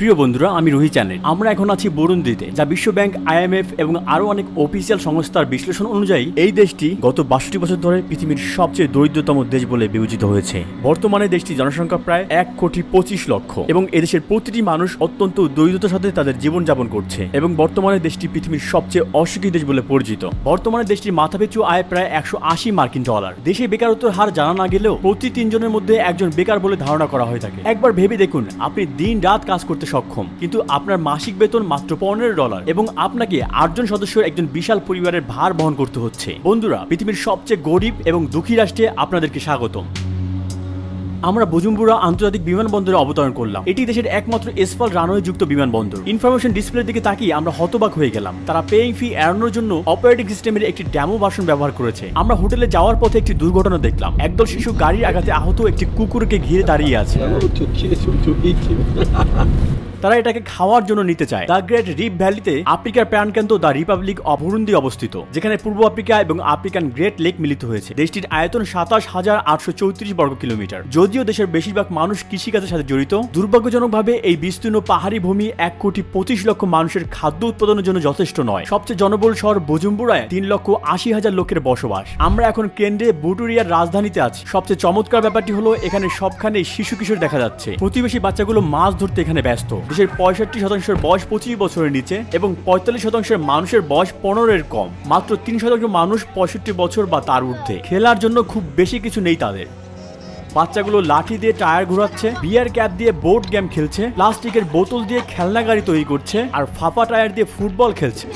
প্রিয় বন্ধুরা, আমি রোহিত চ্যানেল। আমরা এখন আছি বুরুন্ডিতে, যা বিশ্ব ব্যাংক, IMF এবং আরো অনেক অফিসিয়াল সংস্থার বিশ্লেষণ অনুযায়ী এই দেশটি গত ৬২ বছর ধরে পৃথিবীর সবচেয়ে দরিদ্রতম দেশ বলে বিবেচিত হয়েছে। বর্তমানে দেশটির জনসংখ্যা প্রায় ১,২৫,০০,০০০ এবং এদেশের প্রতিটি মানুষ অত্যন্ত দরিদ্রতার সাথে তাদের জীবনযাপন করছে এবং বর্তমানে দেশটি পৃথিবীর সবচেয়ে অসুখী দেশ বলে পরিচিত। বর্তমানে দেশটির মাথাপিছু আয় প্রায় $১৮০ দেশে বেকারত্বের হার জানা না গেলেও প্রতি ৩ জনের মধ্যে একজন বেকার বলে ধারণা করা হয়ে থাকে। একবার ভেবে দেখুন, আপনি দিন রাত কাজ করতে সক্ষম, কিন্তু আপনার মাসিক বেতন মাত্র $15 এবং আপনাকে ৮ জন সদস্যের একজন বিশাল পরিবারের ভার বহন করতে হচ্ছে। বন্ধুরা, পৃথিবীর সবচেয়ে গরিব এবং দুঃখী রাষ্ট্রে আপনাদেরকে স্বাগতম। আমরা বুজুম্বুরা আন্তর্জাতিক বিমানবন্দরে অবতরণ করলাম। এটি দেশের একমাত্র এসফাল্ট রানওয়ে যুক্ত বিমানবন্দর। ইনফরমেশন ডিসপ্লের দিকে তাকিয়ে আমরা হতবাক হয়ে গেলাম। তারা পেইং ফি এড়ানোর জন্য অপারেটিং সিস্টেমের একটি ডেমো ভার্সন ব্যবহার করেছে। আমরা হোটেলে যাওয়ার পথে একটি দুর্ঘটনা দেখলাম। একদল শিশু গাড়ির আঘাতে আহত একটি কুকুরকে ঘিরে দাঁড়িয়ে আছে। তারা এটাকে খাওয়ার জন্য নিতে চায়। দ্য গ্রেট রিফ ভ্যালিতে আফ্রিকার প্রাণকেন্দ্র দ্য রিপাবলিক অফ বুরুন্ডি অবস্থিত, যেখানে পূর্ব আফ্রিকা এবং আফ্রিকান গ্রেট লেক মিলিত হয়েছে। দেশটির আয়তন ২৭,৮৩৪ বর্গ কিলোমিটার। যদিও দেশের বেশিরভাগ মানুষ কৃষিকাজের সাথে জড়িত, দুর্ভাগ্যজনকভাবে এই বিস্তীর্ণ পাহাড়ি ভূমি ১,২৫,০০,০০০ মানুষের খাদ্য উৎপাদনের জন্য যথেষ্ট নয়। সবচেয়ে জনবহুল শহর বুজুম্বুরায় ৩,৮০,০০০ লোকের বসবাস। আমরা এখন কেন্দ্রে বুটুরিয়ার রাজধানীতে আছি। সবচেয়ে চমৎকার ব্যাপারটি হলো এখানে সবখানে শিশু কিশোর দেখা যাচ্ছে। প্রতিবেশী বাচ্চাগুলো মাছ ধরতে এখানে ব্যস্ত। দেশের ৬৫% বয়স ২৫ বছরের নিচে এবং ৪৫% মানুষের বয়স ১৫-এর কম। মাত্র ৩% মানুষ ৬৫ বছর বা তার ঊর্ধ্বে। খেলার জন্য খুব বেশি কিছু নেই তাদের। বাচ্চাগুলো লাঠি দিয়ে টায়ার ঘোরাচ্ছে, বিয়ার ক্যাপ দিয়ে বোর্ড গেম খেলছে, প্লাস্টিকের বোতল দিয়ে খেলনা গাড়ি তৈরি করছে আর ফাঁপা টায়ার দিয়ে ফুটবল খেলছে।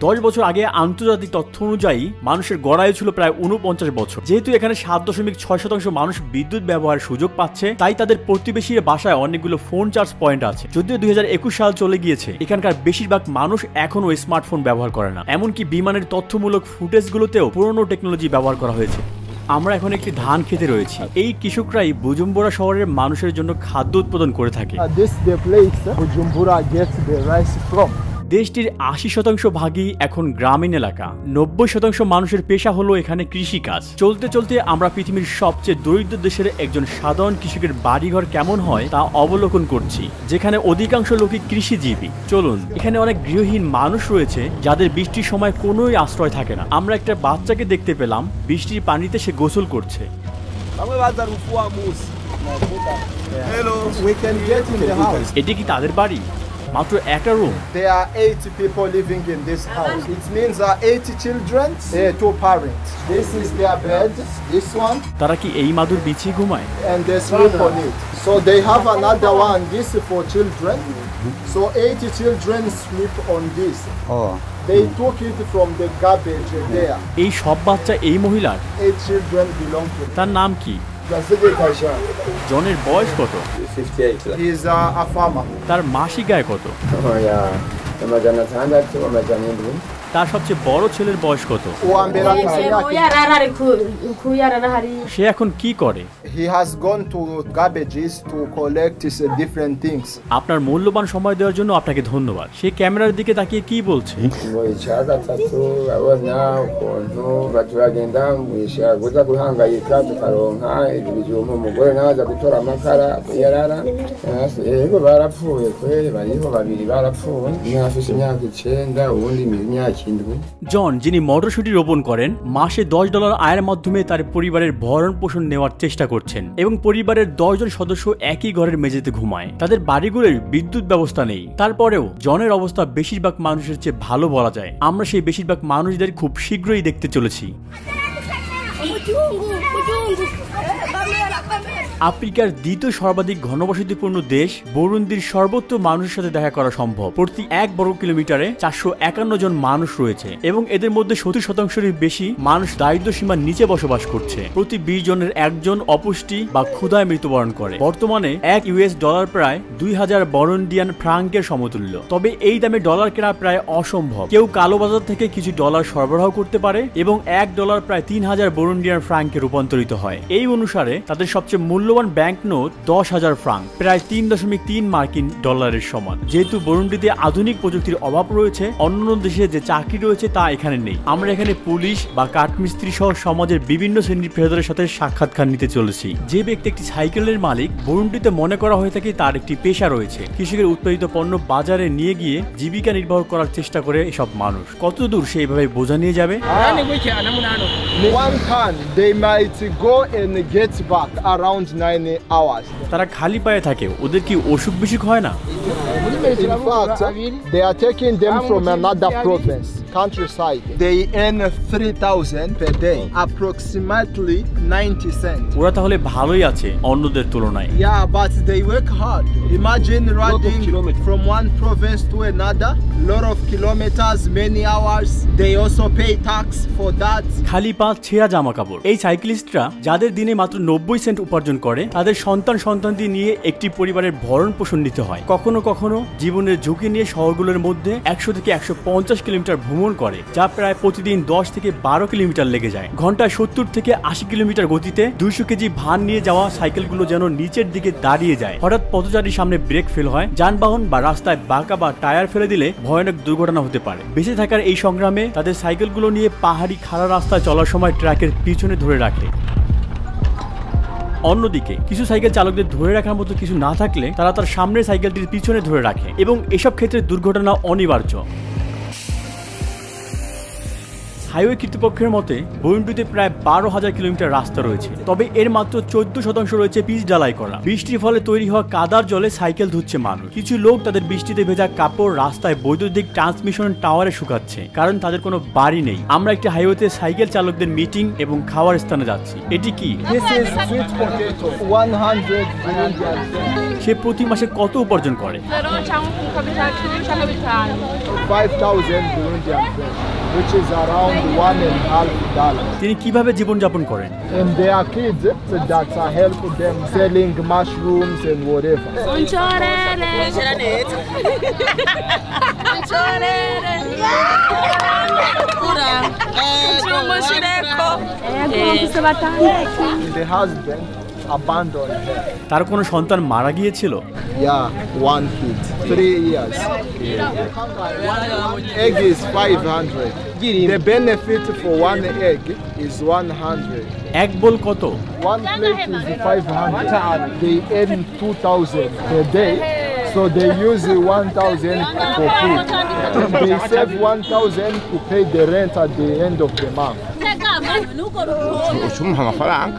১০ বছর আগে আন্তর্জাতিক তথ্য অনুযায়ী মানুষের গড়ায়ু ছিল প্রায় ৪৯ বছর। যেহেতু এখানে ৭.৬% মানুষ বিদ্যুৎ ব্যবহারের সুযোগ পাচ্ছে, তাই তাদের প্রতিবেশীর বাসায় অনেকগুলো ফোন চার্জ পয়েন্ট আছে। যদিও ২০২১ সাল চলে গিয়েছে, এখানকার বেশিরভাগ মানুষ এখনও স্মার্টফোন ব্যবহার করে না। এমনকি বিমানের তথ্যমূলক ফুটেজগুলোতেও পুরনো টেকনোলজি ব্যবহার করা হয়েছে। আমরা এখন একটি ধান খেতে রয়েছি। এই কৃষকরাই বুজুম্বুরা শহরের মানুষের জন্য খাদ্য উৎপাদন করে থাকে। দেশটির ৮০% ভাগই এখন গ্রামীণ এলাকা। ৯০% মানুষের পেশা হলো এখানে কৃষিকাজ। চলতে চলতে আমরা পৃথিবীর সবচেয়ে দরিদ্র দেশের একজন সাধারণ কৃষকের বাড়িঘর কেমন হয় তা অবলোকন করছি, যেখানে অধিকাংশ লোকই কৃষিজীবী। চলুন, এখানে অনেক গৃহহীন মানুষ রয়েছে যাদের বৃষ্টির সময় কোনোই আশ্রয় থাকে না। আমরা একটা বাচ্চাকে দেখতে পেলাম, বৃষ্টির পানিতে সে গোসল করছে। এটি কি তাদের বাড়ি? মাত্র একটা room. There are 80 people living in this house. It means 80 children, 2 parents. This is their bed, this one. তারা কি এই মাদুর বিছিয়ে ঘুমায়? And they sleep on it. So they have another one, this is for children. So 80 children sleep on this. Oh. They took it from the garbage there. এই সব বাচ্চা এই মহিলার? 8 children belong to তার নাম কি? জনের বয়স কত? 58. He is a farmer. তার মাসিক আয় কত? তার সবচেয়ে বড় ছেলের বয়স কত? সে এখন কি করে? He has gone to garbages to collect different things. আপনার মূল্যবান সময় দেওয়ার জন্য আপনাকে ধন্যবাদ। সে ক্যামেরার দিকে তাকিয়ে কি বলছে? জন, যিনি মটরশুঁটি রোপণ করেন, মাসে $10 আয়ের মাধ্যমে তার পরিবারের ভরণ পোষণ নেওয়ার চেষ্টা করছেন এবং পরিবারের 10 জন সদস্য একই ঘরের মেঝেতে ঘুমায়। তাদের বাড়িগুলোর বিদ্যুৎ ব্যবস্থা নেই। তারপরেও জনের অবস্থা বেশিরভাগ মানুষের চেয়ে ভালো বলা যায়। আমরা সেই বেশিরভাগ মানুষদের খুব শীঘ্রই দেখতে চলেছি। আফ্রিকার দ্বিতীয় সর্বাধিক ঘনবসতিপূর্ণ দেশ বুরুন্ডির সর্বত্র মানুষের সাথে দেখা করা সম্ভব। প্রতি 1 বর্গ কিলোমিটারে 451 জন মানুষ রয়েছে এবং এদের মধ্যে 70%-এর বেশি মানুষ দারিদ্র্য সীমার নিচে বসবাস করছে। প্রতি 20 জনের একজন অপুষ্টি বা ক্ষুধায় মৃত্যুবরণ করে। বর্তমানে $1 প্রায় 2000 বুরুন্ডিয়ান ফ্রাঙ্কের সমতুল্য। তবে এই দামে ডলার কেনা প্রায় অসম্ভব। কেউ কালোবাজার থেকে কিছু ডলার সরবরাহ করতে পারে এবং $1 প্রায় 3000 বুরুন্ডিয়ান ফ্রাঙ্কে রূপান্তরিত হয়। এই অনুসারে তাদের সবচেয়ে মূল্য মূল্যবান ব্যাংক নোট 10,000 ফ্রাঙ্ক, প্রায় 3.3 মার্কিন ডলারের সমান। যেহেতু বুরুন্ডিতে আধুনিক প্রযুক্তির অভাব রয়েছে, অন্যান্য দেশে যে চাকরি রয়েছে তা এখানে নেই। আমরা এখানে পুলিশ বা কাঠমিস্ত্রি সহ সমাজের বিভিন্ন শ্রেণীর পেশাদারের সাথে সাক্ষাৎকার নিতে চলেছি। যে ব্যক্তি একটি সাইকেলের মালিক, বুরুন্ডিতে মনে করা হয়ে থাকে তার একটি পেশা রয়েছে। কৃষকের উৎপাদিত পণ্য বাজারে নিয়ে গিয়ে জীবিকা নির্বাহ করার চেষ্টা করে এসব মানুষ। কতদূর সে এইভাবে বোঝা নিয়ে যাবে? 1 ton, they might go and get back around 9 hours. তারা খালি পায়ে থাকে, ওদের কি অসুখ বিসুখ হয় না? In fact, they are taking them from another province, countryside. They earn 3,000 per day, approximately 90 cents. ওরা তাহলে ভালোই আছে অন্যদের তুলনায়। Yeah, but they work hard. Imagine riding from one province to another, lot of kilometers, many hours. They also pay tax for that. খালি পা, ছেঁড়া জামা কাপড়। এই সাইক্লিস্টরা যাদের দিনে মাত্র 90 সেন্ট উপার্জন করে, তাদের সন্তানদের নিয়ে একটি পরিবারের ভরণ পোষণ নিতে হয়। কখনো কখনো জীবনের ঝুঁকি নিয়ে শহরগুলোর মধ্যে 100 থেকে 150 কিলোমিটার ভ্রমণ করে, যা প্রায় প্রতিদিন 10 থেকে 12 কিলোমিটার লেগে যায়। ঘন্টায় 70 থেকে 80 কিলোমিটার গতিতে 200 কেজি ভার নিয়ে যাওয়া সাইকেলগুলো যেন নিচের দিকে দাঁড়িয়ে যায়। হঠাৎ পথচারীর সামনে ব্রেক ফেল হয়, যানবাহন বা রাস্তায় বাঁকা বা টায়ার ফেলে দিলে ভয়ানক দুর্ঘটনা হতে পারে। বেঁচে থাকার এই সংগ্রামে তাদের সাইকেলগুলো নিয়ে পাহাড়ি খাড়া রাস্তায় চলার সময় ট্র্যাকের পিছনে ধরে রাখে। অন্যদিকে কিছু সাইকেল চালকদের ধরে রাখার মতো কিছু না থাকলে তারা তার সামনের সাইকেলটির পিছনে ধরে রাখে, এবং এসব ক্ষেত্রে দুর্ঘটনা অনিবার্য। হাইওয়ে কর্তৃপক্ষের মতে বুরুন্ডিতে প্রায় 12,000 কিলোমিটার রাস্তা রয়েছে, তবে এর মাত্র 14% রয়েছে পিচ ঢালাই করা। বৃষ্টির ফলে তৈরি হওয়া কাদার জলে সাইকেল ধুচ্ছে মানুষ। কিছু লোক তাদের বৃষ্টিতে ভেজা কাপড় রাস্তায় বৈদ্যুতিক ট্রান্সমিশন টাওয়ারে শুকাচ্ছে, কারণ তাদের কোনো বাড়ি নেই। আমরা একটি হাইওয়েতে সাইকেল চালকদের মিটিং এবং খাওয়ার স্থানে যাচ্ছি। এটি কি? This is sweet potato, 100 Burundian cents. সে প্রতি মাসে কত উপার্জন করে? 5,000 Burundian cents, which is around $1.5. তিনি কিভাবে জীবনযাপন করেন? And there are kids that are helping them selling mushrooms and whatever. The husband abandoned her. তার কোনো সন্তান মারা গিয়েছিল? Yeah, one kid, 3 years. Egg is 500. The benefit for one egg is 100. এক বোল কত? One plate is 500. They earn 2,000 per day, so they use 1,000 for food. They save 1,000 to pay the rent at the end of the month.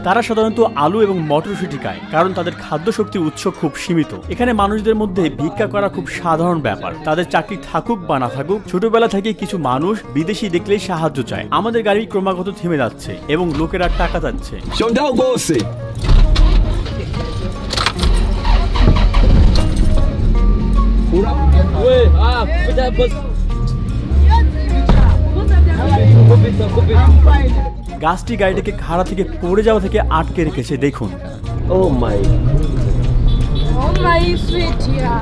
তারা সাধারণত আলু এবং মটরশুঁটি খায়, কারণ তাদের খাদ্য শক্তির উৎস খুব সীমিত। এখানে মানুষদের মধ্যে ভিক্ষা করা খুব সাধারণ ব্যাপার। তাদের চাকরি থাকুক বা না থাকুক, ছোটবেলা থেকে কিছু মানুষ বিদেশি দেখলেই সাহায্য চায়। আমাদের গাড়ি ক্রমাগত থেমে যাচ্ছে এবং লোকেরা টাকা চাচ্ছে। গাছটি গাড়িটিকে খাড়া থেকে পড়ে যাওয়া থেকে আটকে রেখেছে, দেখুন।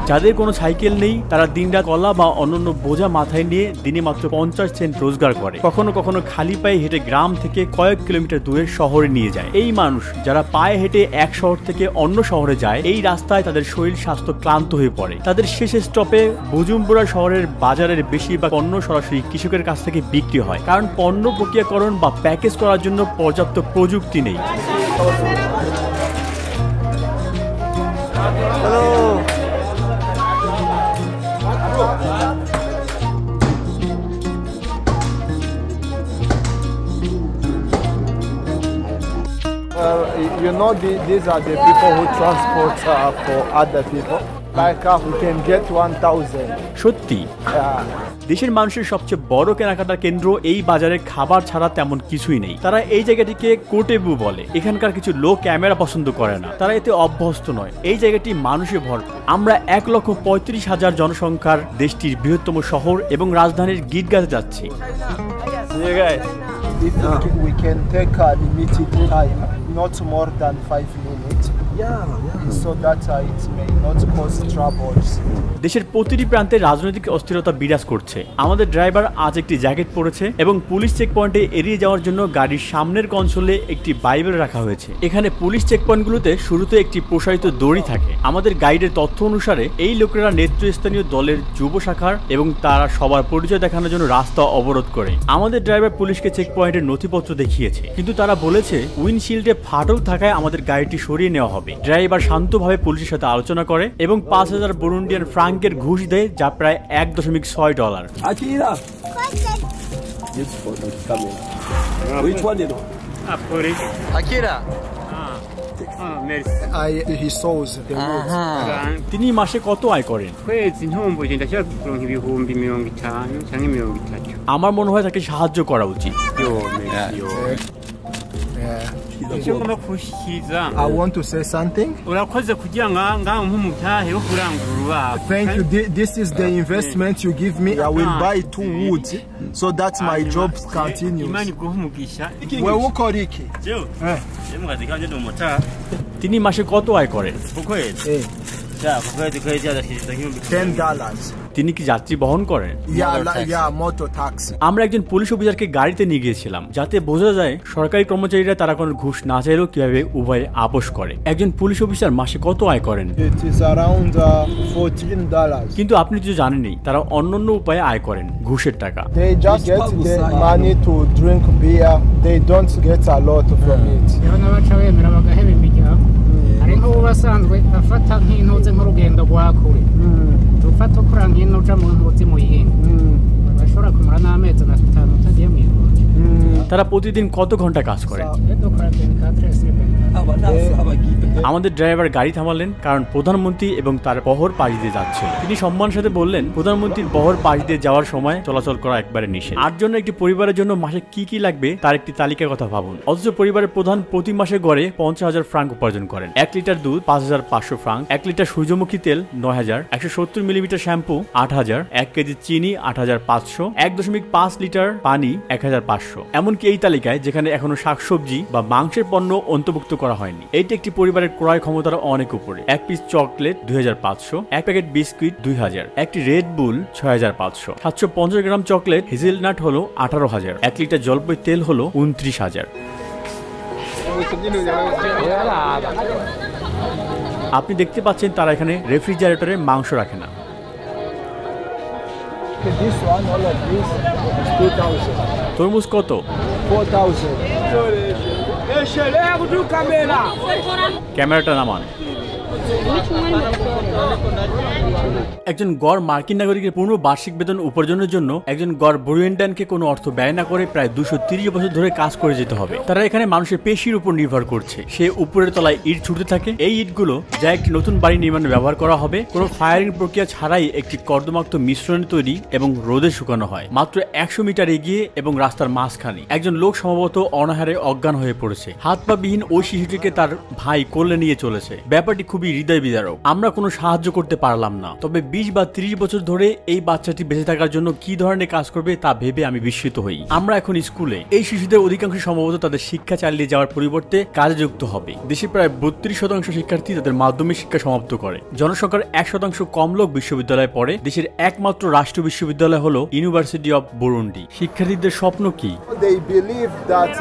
যাদের কোনো সাইকেল নেই তারা দিনরাত কলা বা অন্যান্য বোঝা মাথায় নিয়ে দিনে মাত্র 50 সেন্ট রোজগার করে। কখনো কখনো খালি পায়ে হেঁটে গ্রাম থেকে কয়েক কিলোমিটার দূরের শহরে নিয়ে যায়। এই মানুষ যারা পায়ে হেঁটে এক শহর থেকে অন্য শহরে যায়, এই রাস্তায় তাদের শরীর স্বাস্থ্য ক্লান্ত হয়ে পড়ে। তাদের শেষ স্টপে বুজুম্বুরা শহরের বাজারের বেশিরভাগ পণ্য সরাসরি কৃষকের কাছ থেকে বিক্রি হয়, কারণ পণ্য প্রক্রিয়াকরণ বা প্যাকেজ করার জন্য পর্যাপ্ত প্রযুক্তি নেই। You know, these are the people who transport for other people. Like we can get 1,000. সত্যি দেশের মানুষের সবচেয়ে বড় কেনাকাটার কেন্দ্র এই বাজারে খাবার ছাড়া তেমন কিছুই নেই। তারা এই জায়গাটিকে কোটেবু বলে। এখানকার কিছু লোক ক্যামেরা পছন্দ করে না, তারা এতে অভ্যস্ত নয়। এই জায়গাটি মানুষে ভরপুর। আমরা 1,35,000 জনসংখ্যার দেশটির বৃহত্তম শহর এবং রাজধানীর গিটগাতে যাচ্ছি। We can take a limited time, not more than 5 minutes. so that it may not cause troubles. দেশের প্রতিটি প্রান্তে রাজনৈতিক অস্থিরতা বিরাজ করছে। আমাদের ড্রাইভার আজ একটি জ্যাকেট পরেছে এবং পুলিশ চেকপয়েন্টে এড়িয়ে যাওয়ার জন্য গাড়ির সামনের কনসোলে একটি বাইবেল রাখা হয়েছে। এখানে পুলিশ চেকপয়েন্টগুলোতে শুরুতে একটি প্রসারিত দড়ি থাকে। আমাদের গাইডের তথ্য অনুসারে এই লোকেরা নেতৃস্থানীয় দলের যুব শাখার এবং তারা সবার পরিচয় দেখানোর জন্য রাস্তা অবরোধ করে। আমাদের ড্রাইভার পুলিশকে চেকপয়েন্টের নথিপত্র দেখিয়েছে, কিন্তু তারা বলেছে উইন্ডশিল্ডে ফাটল থাকায় আমাদের গাড়িটি সরিয়ে নেওয়া হবে। ড্রাইভার শান্তভাবে পুলিশের সাথে আলোচনা করে এবং 5000 বুরুন্ডিয়ান ফ্রাঙ্কের ঘুষ দেয়, যা প্রায় $1.6। Akira. This for the camera. Which one you know? Akira. He sows the wood. তিনি মাসে কত আয় করেন? kwezi ntumbuye ndashaka kuronka ibihumbi 50 canke 30. আমার মনে হয় তাকে সাহায্য করা উচিত। icyo ngomba kushyikiza I want to say something. urakoze kugira ngaho nk'umutahe wo kurangura urubaho. Thank you. This is the investment you give me. I will buy 2 wood so that my job continues. Imana iguhe umugisha. Wewe uko riki? Mukazi kanje ndi umutahe. তিনি মাসে কত আয় karen? Ukwezi. Kwezi adashiriza $10. তিনি কি যাত্রী বহন করেন? Yeah, motor taxi. আমরা একজন পুলিশ অফিসারকে গাড়িতে নিয়ে গিয়েছিলাম, যাতে বোঝা যায় সরকারি কর্মচারীরা তারা কোনো ঘুষ না চাইলেও কিভাবে উভয়ে আপোষ করে। একজন পুলিশ অফিসার মাসে কত আয় করেন? It is around $14. কিন্তু আপনি তো জানেনই, তারা অন্যান্য উপায়ে আয় করেন, ঘুষের টাকা। They just get the money to drink beer. They don't get a lot from it. N'abaca bemera bagaheba imiryango. Hari nk'ubu basanzwe afata nk'intuze nk'urugendo rwa kure. Ufata ukura nk'ino uja mu ntuzi mu yindi. Bashobora kumara n'amezi 5 utagiye mu ijoro। তারা প্রতিদিন কত ঘন্টা কাজ করে? আমাদের driver গাড়ি থামালেন কারণ প্রধানমন্ত্রী এবং তার বহর পাশ দিয়ে যাচ্ছিল। তিনি সম্মানের সাথে বললেন, প্রধানমন্ত্রীর বহর পাশ দিয়ে যাওয়ার সময় চলাচল করা একবারে নিষেধ। 8 জনের একটি পরিবারের জন্য মাসে কি কি লাগবে তার একটি তালিকার কথা ভাবুন। অথচ পরিবারের প্রধান প্রতি মাসে গড়ে 50,000 ফ্রাঙ্ক উপার্জন করেন। 1 লিটার দুধ 5500 ফ্রাঙ্ক, 1 লিটার সূর্যমুখী তেল 9000, 170 মিলিমিটার শ্যাম্পু 8000, 1 কেজি চিনি 8500, 1.5 লিটার পানি 1500। এমনকি এই তালিকায় যেখানে এখনো শাকসবজি বা মাংসের পণ্য অন্তর্ভুক্ত করা হয়নি। এইটা একটি পরিবারের ক্রয় ক্ষমতার অনেক উপরে। 1 পিস চকলেট 2500, 1 প্যাকেট বিস্কুট 2000, একটি রেড বুল 6500, 750 গ্রাম চকলেট হেজেলনাট হলো 18000, 1 লিটার জলপাই তেল হলো 29000। আপনি দেখতে পাচ্ছেন তারা এখানে রেফ্রিজারেটরে মাংস রাখে না। This one, all of this is 2,000. তরমুজ কত? 4,000. ক্যামেরাটা নামান। একজন গড় মার্কিন নাগরিকের পূর্ণ বার্ষিক বেতন উপার্জনের জন্য একজন গড় বুরুন্ডিয়ানকে কোনো অর্থ ব্যয় না করে প্রায় 230 বছর ধরে কাজ করে যেতে হবে। তারা এখানে মানুষের পেশির উপর নির্ভর করছে। সে উপরের তলায় ইট ছুটতে থাকে। এই ইটগুলো যা একটি নতুন বাড়ি নির্মাণে ব্যবহার করা হবে, কোনো ফায়ারিং প্রক্রিয়া ছাড়াই একটি কর্দমাক্ত মিশ্রণে তৈরি এবং রোদে শুকানো হয়। মাত্র 100 মিটার এগিয়ে এবং রাস্তার মাঝখানে একজন লোক সম্ভবত অনাহারে অজ্ঞান হয়ে পড়েছে। হাত পা বিহীন ওই শিশুটিকে তার ভাই কোলে নিয়ে চলেছে। ব্যাপারটি খুবই হৃদয় বিদারক। আমরা কোনো সাহায্য করতে পারলাম না, তবে 20 বা 30 বছর ধরে এই বাচ্চাটি বেঁচে থাকার জন্য কি ধরনের কাজ করবে তা ভেবে আমি বিস্মিত হই। আমরা এখন স্কুলে। এই শিশুদের অধিকাংশ সম্ভবত তাদের শিক্ষা চালিয়ে যাওয়ার পরিবর্তে কাজে যুক্ত হবে। দেশে প্রায় 32% শিক্ষার্থী তাদের মাধ্যমিক শিক্ষা সমাপ্ত করে। জনসংখ্যার 1% কম লোক বিশ্ববিদ্যালয়ে পড়ে। দেশের একমাত্র রাষ্ট্রীয় বিশ্ববিদ্যালয় হলো ইউনিভার্সিটি অফ বুরুন্ডি। শিক্ষার্থীদের স্বপ্ন কি? They believe that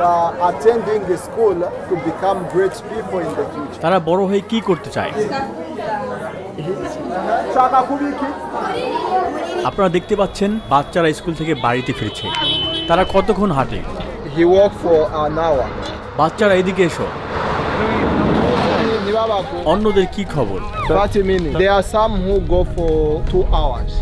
attending the school to become great people in the future. তারা বড় হয়ে কি করতে চায়? আপনারা দেখতে পাচ্ছেন বাচ্চারা স্কুল থেকে বাড়িতে ফিরছে। তারা কতক্ষণ হাঁটে? He walked for an hour. বাচ্চারা এদিকে এসো। অন্যদের কি খবর? 30 minutes. There are some who go for 2 hours.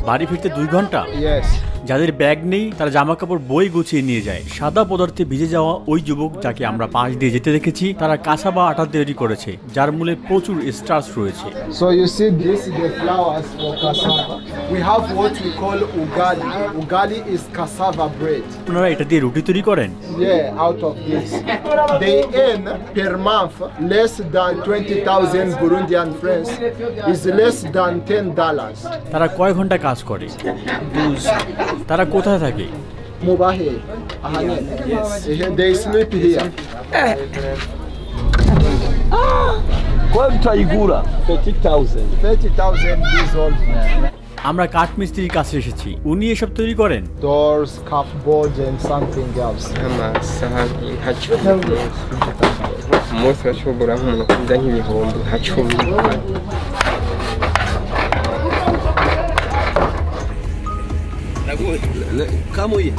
বাড়ি ফিরতে 2 ঘন্টা? Yes. যাদের ব্যাগ নেই তারা জামা কাপড় বই গুছিয়ে নিয়ে যায়। সাদা পদার্থে ভিজে যাওয়া ওই যুবক যাকে আমরা পাশ দিয়ে যেতে দেখেছি, তারা কাঁচা বা আটা তৈরি করেছে যার মূলে প্রচুর স্টার্চ রয়েছে। So you see this is the flowers for cassava. We have what we call ugali. Ugali is cassava bread. আপনারা এটা দিয়ে রুটি তৈরি করেন? Yeah, out of this. They earn per month less than 20,000 Burundian francs. Is less than $10. তারা কয় ঘন্টা কাজ করে? 12. তারা কোথায় থাকে? Mubahe. Yes. They sleep here. Quanto aigura? 30,000. 30,000 diesel. আমরা কাঠমিস্ত্রির কাছে এসেছি, উনি এসব তৈরি করেন। Doors, cupboards, and something else. amasahani nka cumi ku munsi bashobora nk'umuntu kuza nk'ibihumbi nka 10. Kamo ye?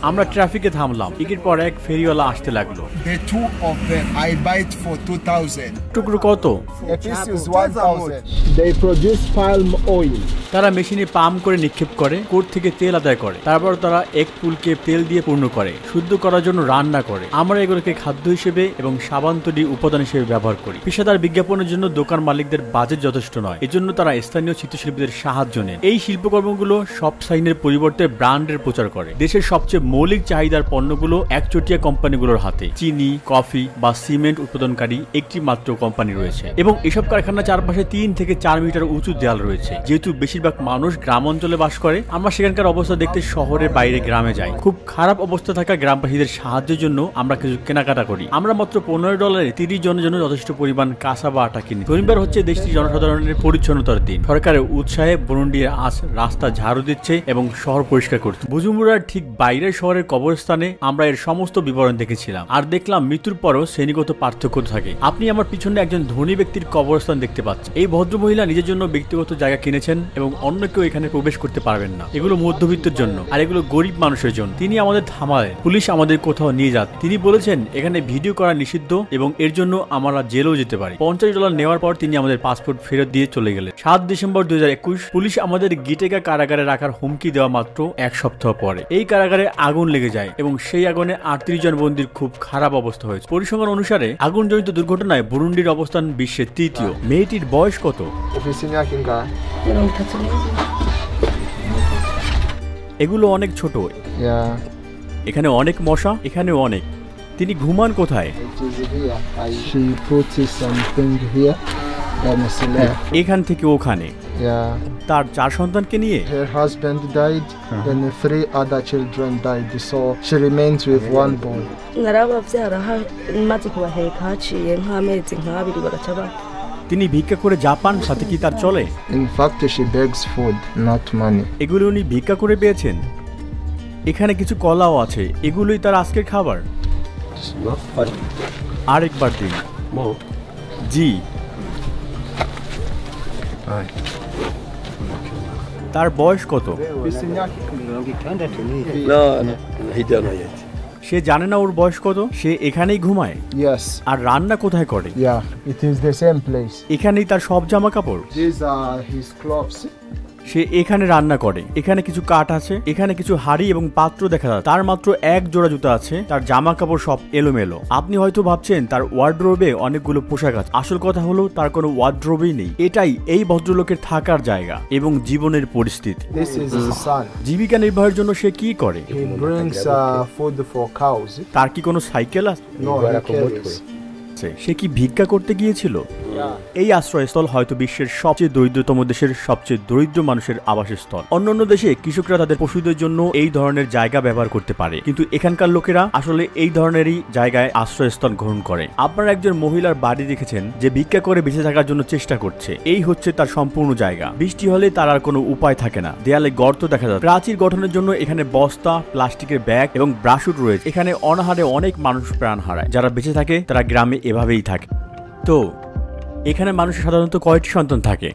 আমরা ট্রাফিকে থামলাম, একের পর এক ফেরিওয়ালা আসতে লাগলো। The two of them, I buy it for 2,000. টুকরো কত? A piece is 1,000. They produce palm oil. তারা মেশিনে পাম্প করে নিক্ষেপ করে, কোট থেকে তেল আদায় করে, তারপর তারা এক পুলকে তেল দিয়ে পূর্ণ করে, শুদ্ধ করার জন্য রান্না করে। আমরা এগুলোকে খাদ্য হিসেবে এবং সাবান তৈরি উপাদান হিসেবে ব্যবহার করি। পেশাদার বিজ্ঞাপনের জন্য দোকান মালিকদের বাজেট যথেষ্ট নয়, এজন্য তারা স্থানীয় চিত্রশিল্পীদের সাহায্য নেয়। এই শিল্পকর্মগুলো সব সাইনের পরিবর্তে ব্র্যান্ডের প্রচার করে। দেশের সবচেয়ে মৌলিক চাহিদার পণ্যগুলো একচটিয়া কোম্পানিগুলোর হাতে। চিনি, কফি বা সিমেন্ট উৎপাদনকারী একটি মাত্র কোম্পানি রয়েছে এবং এসব কারখানার চারপাশে 3 থেকে 4 মিটার উঁচু দেয়াল রয়েছে। যেহেতু বেশিরভাগ মানুষ গ্রাম অঞ্চলে বাস করে, আমরা সেখানকার অবস্থা দেখতে শহরের বাইরে গ্রামে যাই। খুব খারাপ অবস্থা থাকা গ্রামবাসীদের সাহায্যের জন্য আমরা কিছু কেনাকাটা করি। আমরা মাত্র $15 30 জনের জন্য যথেষ্ট পরিমাণ কাঁচা বা আটা কিনি। শনিবার হচ্ছে দেশটির জনসাধারণের পরিচ্ছন্নতার দিন। সরকারের উৎসাহে বুরুন্ডি আজ রাস্তা ঝাড়ু দিচ্ছে এবং শহর পরিষ্কার করছে। বুজুম্বুরার ঠিক বাইরের শহরের কবরস্থানে আমরা এর সমস্ত বিবরণ দেখেছিলাম আর দেখলাম মৃত্যুর পরও শ্রেণীগত পার্থক্য থাকে। আপনি আমার পিছনে একজন ধনী ব্যক্তির কবরস্থান দেখতে পাচ্ছেন। এই ভদ্রমহিলা নিজের জন্য ব্যক্তিগত জায়গা কিনেছেন এবং অন্য কেউ এখানে প্রবেশ করতে পারবেন না। এগুলো মধ্যবিত্তের জন্য আর এগুলো গরিব মানুষের জন্য। তিনি আমাদের থামালেন, পুলিশ আমাদের কোথাও নিয়ে যান। তিনি বলেছেন এখানে ভিডিও করা নিষিদ্ধ এবং এর জন্য আমরা জেলেও যেতে পারি। $50 নেওয়ার পর তিনি আমাদের পাসপোর্ট ফেরত দিয়ে চলে গেলেন। 7 ডিসেম্বর 2021 পুলিশ আমাদের গিটেগা কারাগারে রাখার হুমকি দেওয়া মাত্র 1 সপ্তাহ পরে এই কারাগারে আগুন লেগে যায় এবং সেই আগুনে 38 জন বন্দীর খুব খারাপ অবস্থা হয়েছে। পরিসংখ্যান অনুসারে আগুনজনিত দুর্ঘটনায় বুরুন্ডির অবস্থান বিশ্বের 3য়। মেয়েটির বয়স কত? এগুলো অনেক ছোট। এখানে অনেক মশা, এখানেও অনেক। তিনি ঘুমান কোথায়? এখান থেকে ওখানে। তার 4 সন্তানকে নিয়ে। Her husband died, then 3 other children died, so she remains with one boy. narabavyara maze kubaheka haciye nk'amezi nk'abiri bagaca তিনি ভিক্ষা করে জাপান, সাথে কি তার চলে? In fact, she begs food, not money. এগুলো উনি ভিক্ষা করে পেয়েছেন। এখানে কিছু কলাও আছে, এগুলোই তার আজকের খাবার। আরেকবার দিন। জি। তার বয়স কত? সে জানে না ওর বয়স কত। সে এখানেই ঘুমায়। Yes. আর রান্না কোথায় করে? Yeah, it is the same place. এখানেই তার সব জামা কাপড়। These are his clothes. সে এখানে রান্না করে। এখানে কিছু কাঠ আছে, এখানে কিছু হাড়ি এবং পাত্র দেখা যাচ্ছে। তার মাত্র 1 জোড়া জুতা আছে, তার জামা কাপড় সব এলোমেলো। আপনি হয়তো ভাবছেন তার ওয়ার্ডরোবে অনেকগুলো পোশাক আছে। আসল কথা হলো তার কোনো ওয়ার্ডরোবই নেই। এটাই এই ভদ্রলোকের থাকার জায়গা এবং জীবনের পরিস্থিতি। This is his son. জীবিকা নির্বাহের জন্য সে কি করে? He brings food for cows. তার কি কোনো সাইকেল আছে? No, he carries. সে কি ভিক্ষা করতে গিয়েছিল? এই আশ্রয়স্থল হয়তো বিশ্বের সবচেয়ে দরিদ্রতম দেশের সবচেয়ে দরিদ্র মানুষের আবাসস্থল। অন্যান্য দেশে কৃষকরা তাদের পশুদের জন্য এই ধরনের জায়গা ব্যবহার করতে পারে, কিন্তু এখানকার লোকেরা আসলে এই ধরনেরই জায়গায় আশ্রয়স্থল গ্রহণ করে। আপনারা একজন মহিলার বাড়ি দেখেছেন যে ভিক্ষা করে বেঁচে থাকার জন্য চেষ্টা করছে। এই হচ্ছে তার সম্পূর্ণ জায়গা। বৃষ্টি হলে তার আর কোনো উপায় থাকে না। দেয়ালে গর্ত দেখা যায়। প্রাচীর গঠনের জন্য এখানে বস্তা, প্লাস্টিকের ব্যাগ এবং ব্রাশুট রয়েছে। এখানে অনাহারে অনেক মানুষ প্রাণ হারায়। যারা বেঁচে থাকে তারা গ্রামে এভাবেই থাকে। তো এখানে মানুষের সাধারণত কয়টি সন্তান থাকে?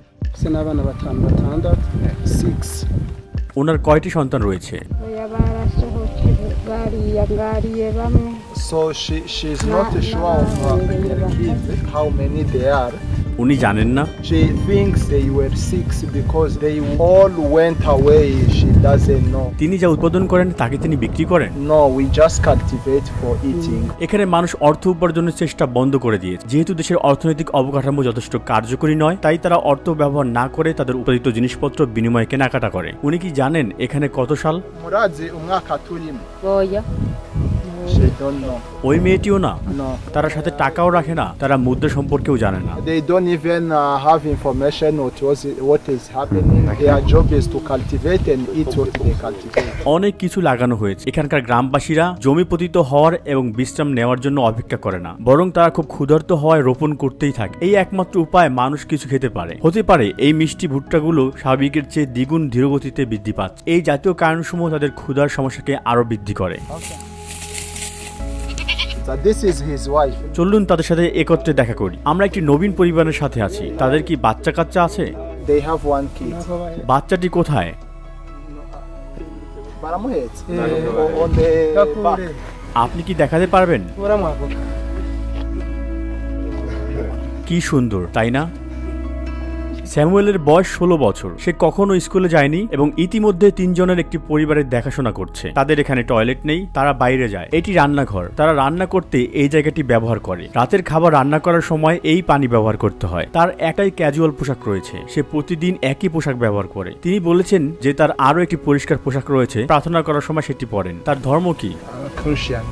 ওনার কয়টি সন্তান রয়েছে? So she's not sure of how many they are. উনি জানেন না। She thinks they were 6 because they all went away. She doesn't know. তিনি যা উৎপাদন করেন তাকে তিনি বিক্রি করেন? No, we just cultivate for eating. এখানে মানুষ অর্থ উপার্জনের চেষ্টা বন্ধ করে দিয়েছে। যেহেতু দেশের অর্থনৈতিক অবকাঠামো যথেষ্ট কার্যকরী নয়, তাই তারা অর্থ ব্যবহার না করে তাদের উৎপাদিত জিনিসপত্র বিনিময়ে কেনাকাটা করে। উনি কি জানেন এখানে কত সাল? Murazi umwaka turimo. boya She don't know. ওই মেয়েটিও না, No. তারা সাথে টাকাও রাখে না, তারা মুদ্রা সম্পর্কেও জানে না। They don't even have information what is happening. Their job is to cultivate and eat what they cultivate. অনেক কিছু লাগানো হয়েছে। এখানকার গ্রামবাসীরা জমি পতিত হওয়ার এবং বিশ্রাম নেওয়ার জন্য অপেক্ষা করে না, বরং তারা খুব ক্ষুধার্ত হওয়ায় রোপণ করতেই থাকে। এই একমাত্র উপায় মানুষ কিছু খেতে পারে। হতে পারে এই মিষ্টি ভুট্টাগুলো স্বাভাবিকের চেয়ে দ্বিগুণ ধীরগতিতে বৃদ্ধি পাচ্ছে। এই জাতীয় কারণসমূহ তাদের ক্ষুধার সমস্যাকে আরো বৃদ্ধি করে। So this is his wife. চলুন তাদের সাথে একত্রে দেখা করি। আমরা একটি নবীন পরিবারের সাথে আছি। তাদের কি বাচ্চা কাচ্চা আছে? They have one kid. বাচ্চাটি কোথায়? Baramuhetse. On the back. আপনি কি দেখাতে পারবেন? কি সুন্দর, তাই না? স্যামুয়েলের বয়স 16 বছর। সে কখনো স্কুলে যায়নি এবং ইতিমধ্যে 3 জনের একটি পরিবারের দেখাশোনা করছে। তাদের এখানে টয়লেট নেই, তারা বাইরে যায়। এটি রান্নাঘর। তারা রান্না করতে এই জায়গাটি ব্যবহার করে। রাতের খাবার রান্না করার সময় এই পানি ব্যবহার করতে হয়। তার একটাই ক্যাজুয়াল পোশাক রয়েছে। সে প্রতিদিন একই পোশাক ব্যবহার করে। তিনি বলেছেন যে তার আরো একটি পরিষ্কার পোশাক রয়েছে, প্রার্থনা করার সময় সেটি পরেন। তার ধর্ম কি? Christian.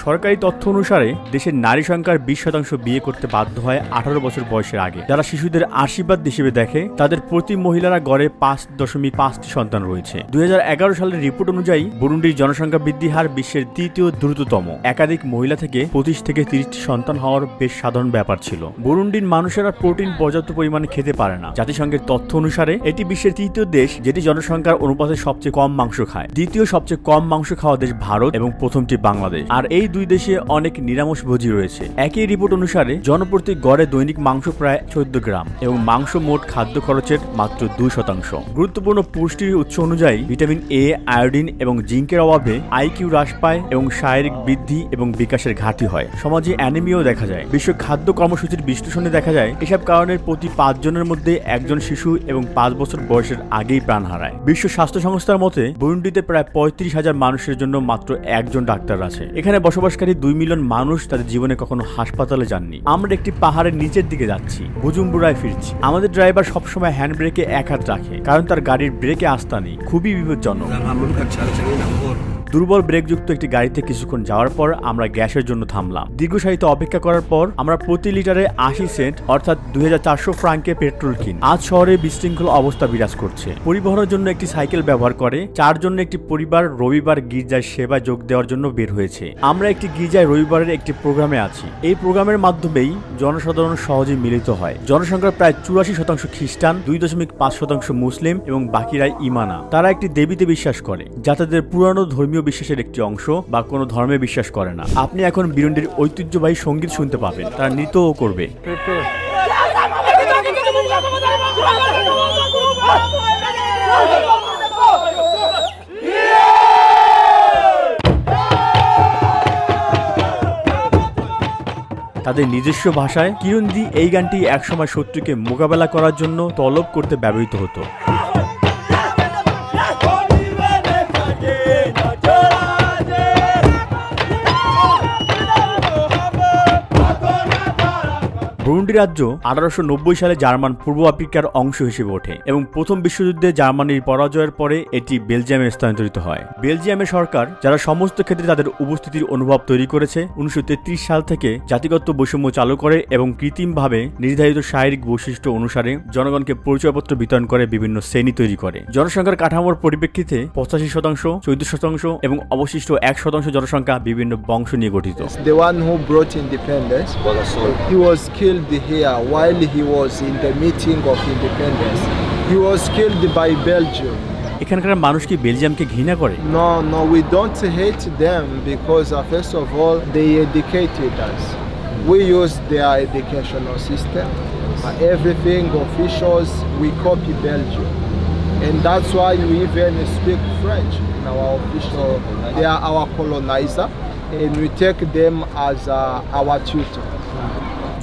সরকারি তথ্য অনুসারে দেশের নারী সংখ্যার 20% বিয়ে করতে বাধ্য হয় 18 বছর বয়সের আগে। যারা শিশুদের আশীর্বাদ হিসেবে দেখে, তাদের প্রতি মহিলারা গড়ে 5.5টি সন্তান রয়েছে। 2011 সালের রিপোর্ট অনুযায়ী বুরুন্ডির জনসংখ্যা বৃদ্ধি হার বিশ্বের তৃতীয় দ্রুততম। একাধিক মহিলা থেকে 25 থেকে 30টি সন্তান হওয়ার বেশ সাধারণ ব্যাপার ছিল। বুরুন্ডির মানুষেরা প্রোটিন পর্যাপ্ত পরিমাণে খেতে পারে না। জাতিসংঘের তথ্য অনুসারে এটি বিশ্বের তৃতীয় দেশ যেটি জনসংখ্যার অনুপাতে সবচেয়ে কম মাংস খায়। দ্বিতীয় সবচেয়ে কম মাংস খাওয়া দেশ ভারত এবং প্রথমটি বাংলাদেশ। আর এই দুই দেশে অনেক নিরামিষভোজী রয়েছে। একই রিপোর্ট অনুসারে জনপ্রতি গড়ে দৈনিক মাংস প্রায় 14 গ্রাম এবং মাংস মোট খাদ্য খরচের মাত্র 2%। গুরুত্বপূর্ণ পুষ্টির উৎস অনুযায়ী ভিটামিন এ, আয়োডিন এবং জিঙ্কের অভাবে আইকিউ হ্রাস পায় এবং শারীরিক বৃদ্ধি এবং বিকাশের ঘাটতি হয়। সমাজে অ্যানিমিয়াও দেখা যায়। বিশ্ব খাদ্য কর্মসূচির বিশ্লেষণে দেখা যায় এসব কারণের প্রতি 5 জনের মধ্যে একজন শিশু এবং 5 বছর বয়সের আগেই প্রাণ হারায়। বিশ্ব স্বাস্থ্য সংস্থার মতে বুরুন্ডিতে প্রায় 35,000 মানুষের জন্য মাত্র একজন ডাক্তার আছে। এখানে বসবাসকারী 2 মিলিয়ন মানুষ তাদের জীবনে কখনো হাসপাতালে যাননি। আমরা একটি পাহাড়ের নিচের দিকে যাচ্ছি, বুজুম্বুরায় ফিরছি। আমাদের ড্রাইভার সবসময় হ্যান্ড ব্রেকে এক হাত রাখে, কারণ তার গাড়ির ব্রেকে আস্থা নেই। খুবই বিপজ্জনক। দুর্বল ব্রেকযুক্ত একটি গাড়িতে কিছুক্ষণ যাওয়ার পর আমরা গ্যাসের জন্য থামলাম। দীর্ঘ সারিতে অপেক্ষা করার পর আমরা প্রতি লিটারে 80 সেন্ট অর্থাৎ 2400 ফ্রাঙ্কে পেট্রোল কিনি। আজ শহরে বিশৃঙ্খল অবস্থা বিরাজ করছে। পরিবহনের জন্য একটি সাইকেল ব্যবহার করে 4 জনের একটি পরিবার রবিবার গির্জায় সেবা যোগ দেওয়ার জন্য বের হয়েছে। আমরা একটি গির্জায় রবিবারের একটি প্রোগ্রামে আছি। এই প্রোগ্রামের মাধ্যমেই জনসাধারণ সহজে মিলিত হয়। জনসংখ্যার প্রায় 84% খ্রিস্টান, 2.5% মুসলিম এবং বাকিরাই ইমানা। তারা একটি দেবীতে বিশ্বাস করে যা তাদের পুরানো ধর্মীয় বিশ্বাসের একটি অংশ বা কোনো ধর্মে বিশ্বাস করে না। আপনি এখন বুরুন্ডির ঐতিহ্যবাহী সঙ্গীত শুনতে পাবেন। তারা নৃত্যও করবে। তাদের নিজস্ব ভাষায় কিরুন্দি এই গানটি একসময় শত্রুকে মোকাবেলা করার জন্য তলব করতে ব্যবহৃত হতো। বুরুন্ডি রাজ্য 1890 সালে জার্মান পূর্ব আফ্রিকার অংশ হিসেবে ওঠে এবং প্রথম বিশ্বযুদ্ধে জার্মানির পরাজয়ের পরে এটি বেলজিয়ামে স্থানান্তরিত হয়। বেলজিয়ামের সরকার যারা সমস্ত ক্ষেত্রে তাদের উপস্থিতির অনুভব তৈরি করেছে 1933 সাল থেকে জাতিগত বৈষম্য চালু করে এবং কৃত্রিমভাবে নির্ধারিত শারীরিক বৈশিষ্ট্য অনুসারে জনগণকে পরিচয়পত্র বিতরণ করে বিভিন্ন শ্রেণী তৈরি করে। জনসংখ্যার কাঠামোর পরিপ্রেক্ষিতে 85%, 14% এবং অবশিষ্ট 1% জনসংখ্যা বিভিন্ন বংশ নিয়ে গঠিত। The one who brought independence, he was killed here while he was in the meeting of independence. He was killed by Belgium. এখানকার মানুষ কি বেলজিয়ামকে ঘৃণা করে? No, we don't hate them because first of all they educated us. We use their educational system. Everything officials we copy Belgium, and that's why we even speak French in our official. They are our colonizer, and we take them as our tutor.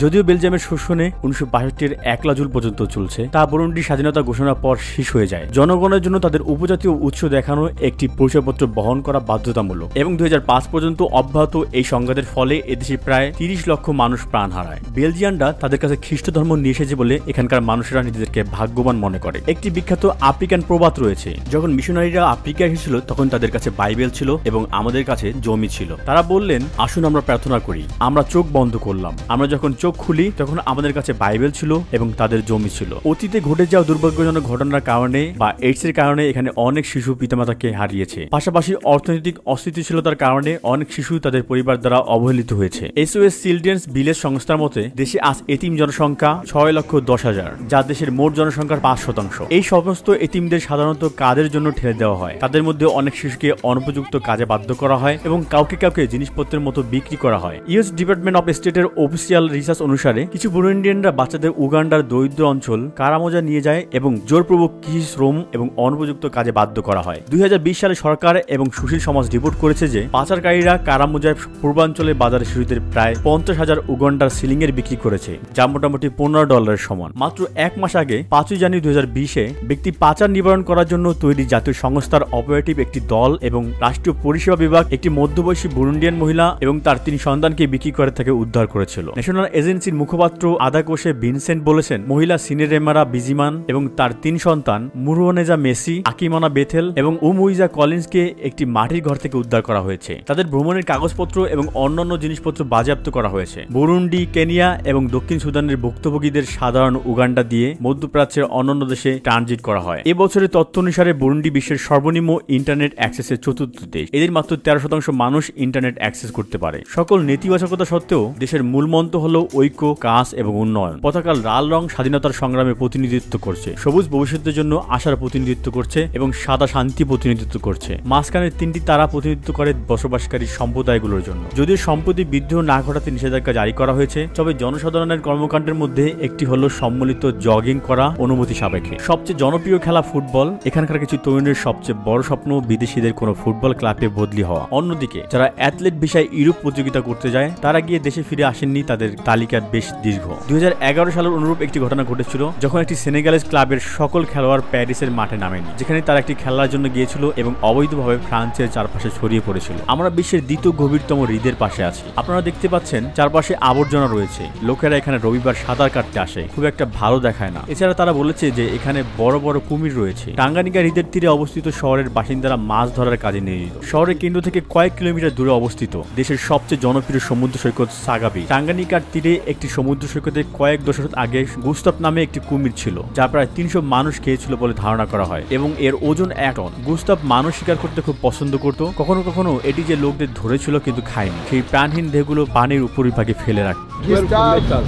যদিও বেলজিয়ামের শোষণে 1962-এর 1 June পর্যন্ত চলছে, তা বুরুন্ডির স্বাধীনতা ঘোষণার পর শেষ হয়ে যায়। জনগণের জন্য তাদের উপজাতীয় উৎস দেখানো একটি পরিচয়পত্র বহন করা বাধ্যতামূলক এবং 2005 পর্যন্ত অব্যাহত এই সংঘাতের ফলে এদেশে প্রায় 30 লক্ষ মানুষ প্রাণ হারায়। বেলজিয়ানরা তাদের কাছে খ্রিস্ট ধর্ম নিয়ে এসেছে বলে এখানকার মানুষেরা নিজেদেরকে ভাগ্যবান মনে করে। একটি বিখ্যাত আফ্রিকান প্রবাদ রয়েছে, যখন মিশনারিরা আফ্রিকা এসেছিল তখন তাদের কাছে বাইবেল ছিল এবং আমাদের কাছে জমি ছিল। তারা বললেন, আসুন আমরা প্রার্থনা করি। আমরা চোখ বন্ধ করলাম, আমরা যখন চোখ খুলি তখন আমাদের কাছে বাইবেল ছিল এবং তাদের জমি ছিল। অতীতে ঘটে যাওয়া দুর্ভাগ্যজনক ঘটনার কারণে বা এইডসের কারণে এখানে অনেক শিশু পিতামাতাকে হারিয়েছে। পাশাপাশি অর্থনৈতিক অস্থিতিশীলতার কারণে অনেক শিশু তাদের পরিবার দ্বারা অবহেলিত হয়েছে। SOS চিলড্রেন্স ভিলেজ সংস্থার মতে দেশে আজ এতিম জনসংখ্যা 6,10,000, যা দেশের মোট জনসংখ্যার 5%। এই সমস্ত এতিমদের সাধারণত কাজের জন্য ঠেলে দেওয়া হয়। তাদের মধ্যে অনেক শিশুকে অনুপযুক্ত কাজে বাধ্য করা হয় এবং কাউকে কাউকে জিনিসপত্রের মতো বিক্রি করা হয়। ইউএস ডিপার্টমেন্ট অফ স্টেটের অফিসিয়াল রিসার্চ অনুসারে কিছু বুরুন্ডিয়ানরা বাচ্চাদের উগান্ডার দরিদ্র অঞ্চল কারামোজা নিয়ে যায় এবং জোরপূর্বক কৃষি শ্রম এবং অনুপযুক্ত কাজে বাধ্য করা হয়। 2020 সালে সরকার এবং সুশীল সমাজ রিপোর্ট করেছে যে পাচারকারীরা কারামোজায় পূর্বাঞ্চলের বাজারে শিশুদের প্রায় 50,000 উগান্ডার সিলিংয়ের বিক্রি করেছে, যা মোটামুটি $15 সমান। মাত্র 1 মাস আগে 5 জানুয়ারি 2020-এ ব্যক্তি পাচার নিবারণ করার জন্য তৈরি জাতীয় সংস্থার অপারেটিভ একটি দল এবং রাষ্ট্রীয় পরিষেবা বিভাগ একটি মধ্যবয়সী বুরুন্ডিয়ান মহিলা এবং তার 3 সন্তানকে বিক্রি করে তাকে উদ্ধার করেছিল। ন্যাশনাল এজেন্সির মুখপাত্র আদাকোশে ভিনসেন্ট বলেছেন, মহিলা সিনেরেমারা বিজিমান এবং তার 3 সন্তান মুরুনেজা মেসি, আকিমানা বেথেল এবং উমুইজা কলিন্সকে একটি মাটির ঘর থেকে উদ্ধার করা হয়েছে। তাদের ভ্রমণের কাগজপত্র এবং অন্যান্য জিনিসপত্র বাজেয়াপ্ত করা হয়েছে। বুরুন্ডি, কেনিয়া এবং দক্ষিণ সুদানের ভুক্তভোগীদের সাধারণ উগান্ডা দিয়ে মধ্যপ্রাচ্যের অন্যান্য দেশে ট্রানজিট করা হয়। এবছরের তথ্য অনুসারে বুরুন্ডি বিশ্বের সর্বনিম্ন ইন্টারনেট অ্যাক্সেসের 4র্থ দেশ। এদের মাত্র 13% মানুষ ইন্টারনেট অ্যাক্সেস করতে পারে। সকল নেতিবাচকতা সত্ত্বেও দেশের মূল মন্ত্র হল ঐক্য, কাজ এবং উন্নয়ন। পতাকার লাল রং স্বাধীনতার সংগ্রামে প্রতিনিধিত্ব করছে, সবুজ ভবিষ্যতের জন্য আশার প্রতিনিধিত্ব করছে এবং সাদা শান্তি প্রতিনিধিত্ব করছে। মাঝখানের 3টি তারা প্রতিনিধিত্ব করে বসবাসকারী সম্প্রদায়গুলোর জন্য। যদিও সম্প্রতি বিদ্রোহ না ঘটাতে নিষেধাজ্ঞা জারি করা হয়েছে, তবে জনসাধারণের কর্মকাণ্ডের মধ্যে একটি হলো সম্মিলিত জগিং করা অনুমতি সাপেক্ষে। সবচেয়ে জনপ্রিয় খেলা ফুটবল। এখানকার কিছু তরুণের সবচেয়ে বড় স্বপ্ন বিদেশিদের কোনো ফুটবল ক্লাবে বদলি হওয়া। অন্যদিকে যারা অ্যাথলেট বিষয়ে ইউরোপ প্রতিযোগিতা করতে যায় তারা গিয়ে দেশে ফিরে আসেননি, তাদের তালিকা বেশ দীর্ঘ। 2011 সালের অনুরূপ একটি ঘটনা ঘটেছিল যখন একটি সেনেগালিজ ক্লাবের সকল খেলোয়াড় প্যারিসের মাঠে নামেনি, যেখানে তারা একটি খেলার জন্য গিয়েছিল এবং অবৈধভাবে ফ্রান্সের চারপাশে ছড়িয়ে পড়েছিল। আমরা বিশ্বের দ্বিতীয় গভীরতম হ্রদের পাশে আছি। আপনারা দেখতে পাচ্ছেন চারপাশে আবর্জনা রয়েছে। লোকেরা এখানে রবিবার সাঁতার কাটতে আসে, খুব একটা ভালো দেখায় না। এছাড়া তারা বলেছে যে এখানে বড় বড় কুমির রয়েছে। টাঙ্গানিকা হ্রদের তীরে অবস্থিত শহরের বাসিন্দারা মাছ ধরার কাজে নিয়োজিত। শহরের কেন্দ্র থেকে কয়েক কিলোমিটার দূরে অবস্থিত দেশের সবচেয়ে জনপ্রিয় সমুদ্র সৈকত সাগাবি। টাঙ্গানিকার তীরে একটি সমুদ্র সৈকতে কয়েক দশক আগে গুস্তাভ নামে একটি কুমির ছিল, যা প্রায় 300 মানুষ খেয়েছিল বলে ধারণা করা হয় এবং এর ওজন 1 টন। গুস্তাভ মানুষ শিকার করতে খুব পছন্দ করত। কখনো কখনো এটি যে লোকদের ধরেছিল কিন্তু খায়নি, সেই প্রাণহীন দেহগুলো পানির উপরিভাগে ফেলে রাখে।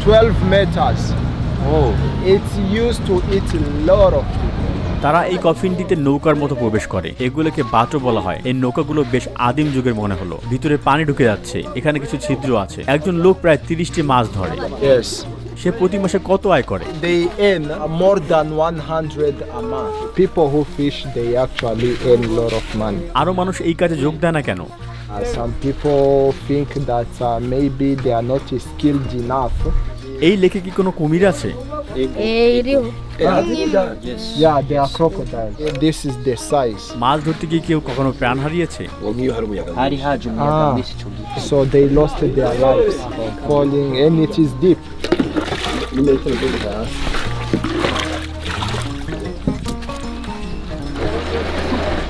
12 meters. Oh. It's used to eat a lot of people. তারা এই কফিনটিতে নৌকার মতো প্রবেশ করে। এগুলোকে বাটো বলা হয়। এই নৌকাগুলো বেশ আদিম যুগের মনে হলো। ভিতরে পানি ঢুকে যাচ্ছে, এখানে কিছু ছিদ্র আছে। একজন লোক প্রায় 30টি মাছ ধরে। Yes. সে প্রতি মাসে কত আয় করে? They earn more than 100 a month. People who fish, they actually earn a lot of money. আরো মানুষ এই কাজে যোগ দেয় না কেন? Some people think that maybe they are not skilled enough. এই লেকে কি কোনো কুমির আছে? Yeah, they are crocodiles. This is the size. মাছ ধরতে গিয়ে কেউ কখনো প্রাণ হারিয়েছে? So they lost their lives falling and it is deep.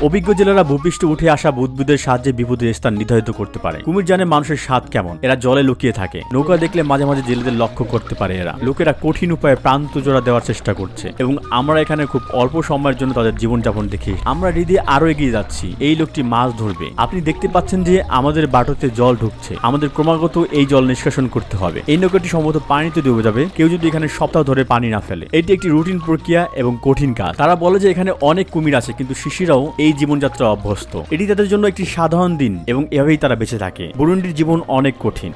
অভিজ্ঞ জেলেরা ভূপৃষ্ঠে উঠে আসা বুদবুদের সাহায্যে বিপদের স্থান নির্ধারিত করতে পারে। কুমির জানে মানুষের স্বাদ কেমন। এরা জলে লুকিয়ে থাকে। নৌকা দেখলে মাঝে মাঝে জেলেদের লক্ষ্য করতে পারে এরা। লোকেরা কঠিন উপায়ে প্রান্ত জোড়া দেওয়ার চেষ্টা করছে এবং আমরা এখানে খুব অল্প সময়ের জন্য তাদের জীবনযাপন দেখি। আমরা হৃদয়ে আরো এগিয়ে যাচ্ছি। এই লোকটি মাছ ধরবে। আপনি দেখতে পাচ্ছেন যে আমাদের বাটোতে জল ঢুকছে। আমাদের ক্রমাগত এই জল নিষ্কাশন করতে হবে। এই নৌকাটি সম্ভবত পানিতে ডুবে যাবে কেউ যদি এখানে সপ্তাহ ধরে পানি না ফেলে। এটি একটি রুটিন প্রক্রিয়া এবং কঠিন কাজ। তারা বলে যে এখানে অনেক কুমির আছে, কিন্তু শিশিরাও এই জীবনযাত্রা অভ্যস্ত। এটি তাদের জন্য একটি সাধারণ দিন এবং এভাবেই তারা বেঁচে থাকে। বুরুন্ডির জীবন অনেক কঠিন।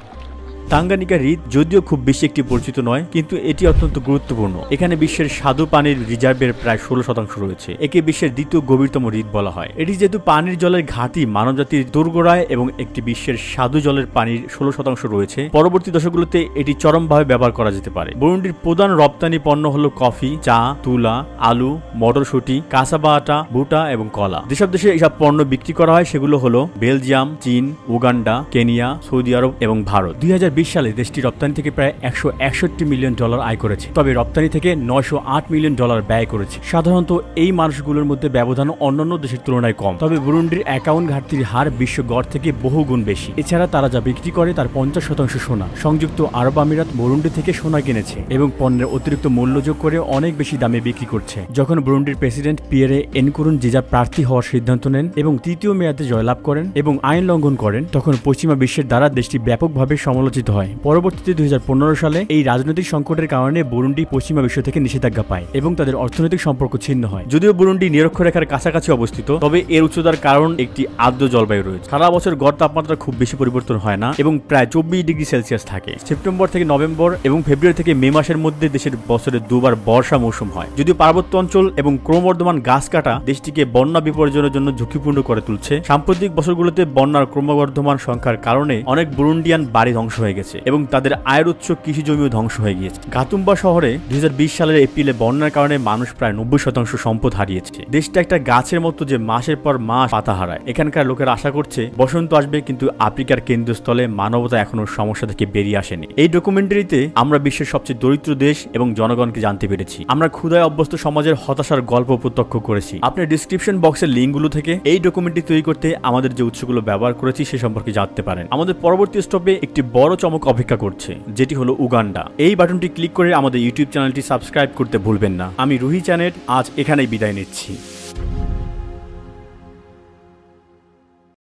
তাঙ্গানিকা হ্রদ যদিও খুব বেশি একটি পরিচিত নয়, কিন্তু এটি অত্যন্ত গুরুত্বপূর্ণ। এখানে বিশ্বের স্বাদু পানির রিজার্ভের প্রায় 16% রয়েছে। একে বিশ্বের দ্বিতীয় গভীরতম হ্রদ বলা হয়। এটি যেহেতু পানির জলের ঘাঁটি মানবজাতির দোরগোড়ায় এবং একটি বিশ্বের স্বাদু জলের পানির 16% রয়েছে, পরবর্তী দশকগুলোতে এটি চরমভাবে ব্যবহার করা যেতে পারে। বুরুন্ডির প্রধান রপ্তানি পণ্য হলো কফি, চা, তুলা, আলু, মটরশুঁটি, কাসাবা আটা, ভুট্টা এবং কলা। যেসব দেশে এসব পণ্য বিক্রি করা হয় সেগুলো হলো বেলজিয়াম, চীন, উগান্ডা, কেনিয়া, সৌদি আরব এবং ভারত। 2020 সালে দেশটি রপ্তানি থেকে প্রায় $161 মিলিয়ন আয় করেছে, তবে রপ্তানি থেকে $908 মিলিয়ন ব্যয় করেছে। সাধারণত এই মানুষগুলোর মধ্যে ব্যবধান অন্যান্য দেশের তুলনায় কম, তবে বুরুন্ডির অ্যাকাউন্ট ঘাটতির হার বিশ্ব গড় থেকে বহুগুণ বেশি। এছাড়া তারা যা বিক্রি করে তার 50% সোনা। সংযুক্ত আরব আমিরাত বুরুন্ডি থেকে সোনা কিনেছে এবং পণ্যের অতিরিক্ত মূল্য যোগ করে অনেক বেশি দামে বিক্রি করছে। যখন বুরুন্ডির প্রেসিডেন্ট পিয়েরে এনকুরুনজিজা প্রার্থী হওয়ার সিদ্ধান্ত নেন এবং তৃতীয় মেয়াদে জয়লাভ করেন এবং আইন লঙ্ঘন করেন, তখন পশ্চিমা বিশ্বের দ্বারা দেশটি ব্যাপকভাবে সমালোচিত হয়। পরবর্তীতে 2015 সালে এই রাজনৈতিক সংকটের কারণে বুরুন্ডি পশ্চিমা বিশ্ব থেকে নিষেধাজ্ঞা পায় এবং তাদের অর্থনৈতিক সম্পর্ক ছিন্ন হয়। যদিও বুরুন্ডি নিরক্ষরেখার কাছাকাছি অবস্থিত, তবে এর উচ্চতার কারণ একটি আর্দ্র জলবায়ু রয়েছে। সারা বছর গড় তাপমাত্রা খুব বেশি পরিবর্তন হয় না এবং প্রায় 24 ডিগ্রি সেলসিয়াস থাকে। সেপ্টেম্বর থেকে নভেম্বর এবং ফেব্রুয়ারি থেকে মে মাসের মধ্যে দেশের বছরে দুবার বর্ষা মৌসুম হয়। যদিও পার্বত্য অঞ্চল এবং ক্রমবর্ধমান গাছ কাটা দেশটিকে বন্যা বিপর্যয়ের জন্য ঝুঁকিপূর্ণ করে তুলছে। সাম্প্রতিক বছরগুলোতে বন্যার ক্রমবর্ধমান সংখ্যার কারণে অনেক বুরুন্ডিয়ান বাড়ি ধ্বংস হয়ে গেছে এবং তাদের আয়ের উৎস কৃষি জমিও ধ্বংস হয়ে গিয়েছে। গাতুম্বা শহরে 2020 সালের এপ্রিলে বন্যার কারণে মানুষ প্রায় 90% সম্পদ হারিয়েছে। দেশটা একটা গাছের মতো যে মাসের পর মাস পাতা হারায়। এখানকার লোকেরা আশা করছে বসন্ত আসবে, কিন্তু আফ্রিকার কেন্দ্রস্থলে মানবতা এখনো সমস্যা থেকে বেরিয়ে আসেনি। এই ডকুমেন্টারিতে আমরা বিশ্বের সবচেয়ে দরিদ্র দেশ এবং জনগণকে জানতে পেরেছি। আমরা ক্ষুধায় অভ্যস্ত সমাজের হতাশার গল্প প্রত্যক্ষ করেছি। আপনি ডিসক্রিপশন বক্সের লিঙ্কগুলো থেকে এই ডকুমেন্টারি তৈরি করতে আমাদের যে উৎসগুলো ব্যবহার করেছি সে সম্পর্কে জানতে পারেন। আমাদের পরবর্তী স্টপে একটি বড় চমক অপেক্ষা করছে, যেটি হলো উগান্ডা। এই বাটনটি ক্লিক করে আমাদের ইউটিউব চ্যানেলটি সাবস্ক্রাইব করতে ভুলবেন না। আমি রুহি চ্যানেল আজ এখানেই বিদায় নিচ্ছি।